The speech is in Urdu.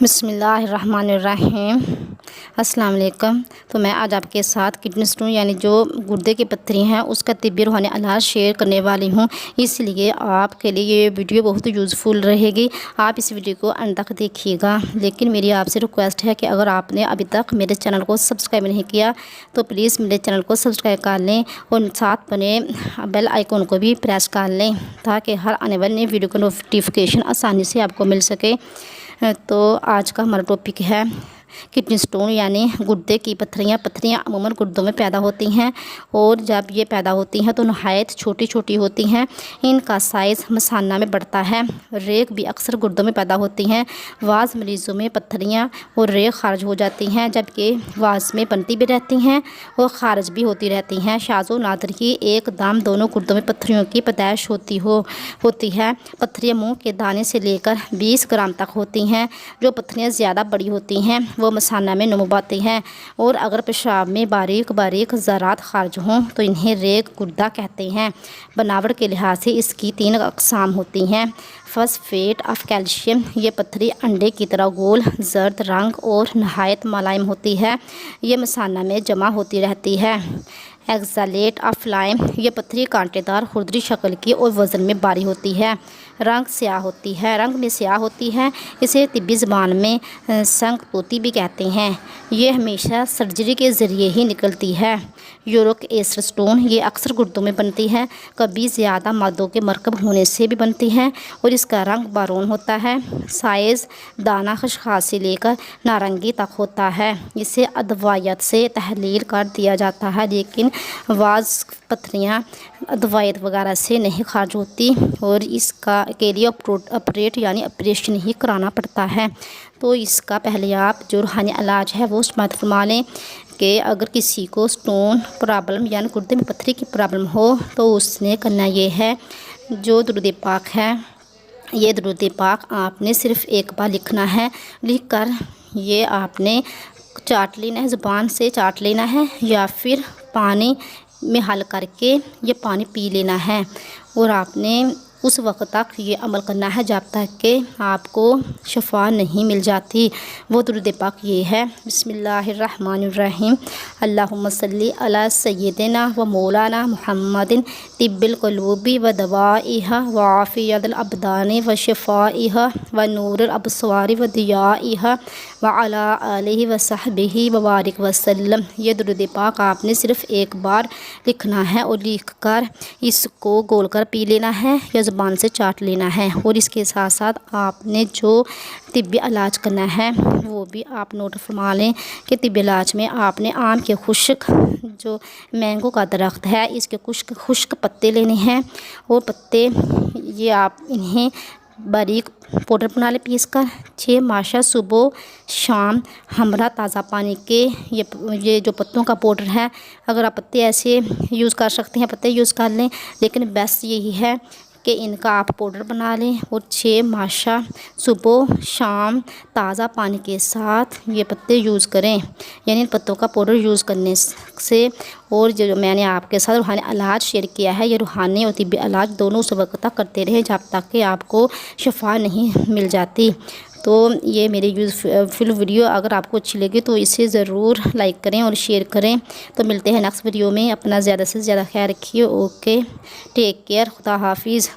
بسم اللہ الرحمن الرحیم۔ السلام علیکم۔ تو میں آج آپ کے ساتھ کڈنی اسٹون یعنی جو گردے کی پتھری ہیں اس کا طبی روحانی علاج شیئر کرنے والی ہوں، اس لیے آپ کے لیے یہ ویڈیو بہت یوزفل رہے گی۔ آپ اس ویڈیو کو انت تک دیکھیے گا، لیکن میری آپ سے ریکویسٹ ہے کہ اگر آپ نے ابھی تک میرے چینل کو سبسکرائب نہیں کیا تو پلیز میرے چینل کو سبسکرائب کر لیں اور ساتھ بنے بیل آئیکن کو بھی پریس کر لیں تاکہ ہر آنے والی ویڈیو کا نوٹیفیکیشن آسانی سے آپ کو مل سکے۔ تو آج کا ہمارا ٹاپک ہے کڈنی اسٹون یعنی گردے کی پتھریاں عموماً گردوں میں پیدا ہوتی ہیں، اور جب یہ پیدا ہوتی ہیں تو نہایت چھوٹی چھوٹی ہوتی ہیں۔ ان کا سائز مثانہ میں بڑھتا ہے۔ ریگ بھی اکثر گردوں میں پیدا ہوتی ہیں۔ بعض مریضوں میں پتھریاں اور ریگ خارج ہو جاتی ہیں، جبکہ بعض میں بنتی بھی رہتی ہیں اور خارج بھی ہوتی رہتی ہیں۔ شاذ و نادر ہی ایک دم دونوں گردوں میں پتھریوں کی پیدائش ہوتی ہے۔ پتھریاں منہ کے دانے سے لے کر 20 گرام تک ہوتی ہیں۔ جو پتھریاں زیادہ بڑی ہوتی ہیں وہ مثانہ میں نمو پاتی ہیں، اور اگر پیشاب میں باریک باریک ذرات خارج ہوں تو انہیں ریگ گردہ کہتے ہیں۔ بناوٹ کے لحاظ سے اس کی 3 اقسام ہوتی ہیں۔ فاسفیٹ آف کیلشیم، یہ پتھری انڈے کی طرح گول، زرد رنگ اور نہایت ملائم ہوتی ہے۔ یہ مثانہ میں جمع ہوتی رہتی ہے۔ ایکزالیٹ آف لائم، یہ پتھری کانٹے دار خردری شکل کی اور وزن میں بھاری ہوتی ہے۔ رنگ میں سیاہ ہوتی ہے۔ اسے طبی زبان میں سنگ پوتی بھی کہتے ہیں۔ یہ ہمیشہ سرجری کے ذریعے ہی نکلتی ہے۔ یورک ایسڈ اسٹون، یہ اکثر گردوں میں بنتی ہے، کبھی زیادہ مادوں کے مرکب ہونے سے بھی بنتی ہے، اور اس کا رنگ بارون ہوتا ہے۔ سائز دانہ خشخاش سے لے کر نارنگی تک ہوتا ہے۔ اسے ادویات سے تحلیل کر دیا جاتا ہے، لیکن بعض پتھریاں ادویات وغیرہ سے نہیں خارج ہوتی اور اس کے لیے آپریشن ہی کرانا پڑتا ہے۔ تو اس کا پہلے آپ جو روحانی علاج ہے وہ سماعت فرما لیں کہ اگر کسی کو اسٹون پرابلم یعنی گردے میں پتھری کی پرابلم ہو تو اس نے کرنا یہ ہے، جو درود پاک ہے، یہ درود پاک آپ نے صرف ایک بار لکھنا ہے۔ لکھ کر یہ آپ نے چاٹ لینا ہے، زبان سے چاٹ لینا ہے، یا پھر پانی میں حل کر کے یہ پانی پی لینا ہے، اور آپ نے اس وقت تک یہ عمل کرنا ہے جب تک کہ آپ کو شفا نہیں مل جاتی۔ وہ درود پاک یہ ہے: بسم اللہ الرحمن الرحیم، اللہم صلی علی سیدنا و مولانا محمد طب القلوب و دوائہا و عافیت الابدان و شفائہا و نور الابصار و ضیائہا و علی آلہ و صحبہ وبارک وسلم۔ یہ درود پاک آپ نے صرف ایک بار لکھنا ہے، اور لکھ کر اس کو گول کر پی لینا ہے یا زبان سے چاٹ لینا ہے، اور اس کے ساتھ ساتھ آپ نے جو طبی علاج کرنا ہے وہ بھی آپ نوٹ فرما لیں کہ طبی علاج میں آپ نے آم کے خشک، جو مینگو کا درخت ہے، اس کے خشک پتے لینے ہیں، اور پتے یہ آپ انہیں باریک پاؤڈر بنا لیں پیس کر 6 ماشا صبح شام ہمراہ تازہ پانی کے یہ جو پتوں کا پاؤڈر ہے، اگر آپ پتے ایسے یوز کر سکتے ہیں پتے یوز کر لیں، لیکن بیسٹ یہی ہے کہ ان کا آپ پاؤڈر بنا لیں، اور 6 ماشا صبح شام تازہ پانی کے ساتھ یہ پتے یوز کریں، یعنی ان پتوں کا پاؤڈر یوز کرنے سے۔ اور جو میں نے آپ کے ساتھ روحانی علاج شیئر کیا ہے، یہ روحانی اور طبی علاج دونوں اس وقت تک کرتے رہیں جب تک کہ آپ کو شفا نہیں مل جاتی۔ تو یہ میری یوزفل ویڈیو اگر آپ کو اچھی لگے تو اسے ضرور لائک کریں اور شیئر کریں۔ تو ملتے ہیں نیکسٹ ویڈیو میں، اپنا زیادہ سے زیادہ خیال رکھیے۔ اوکے، ٹیک کیئر، خدا حافظ۔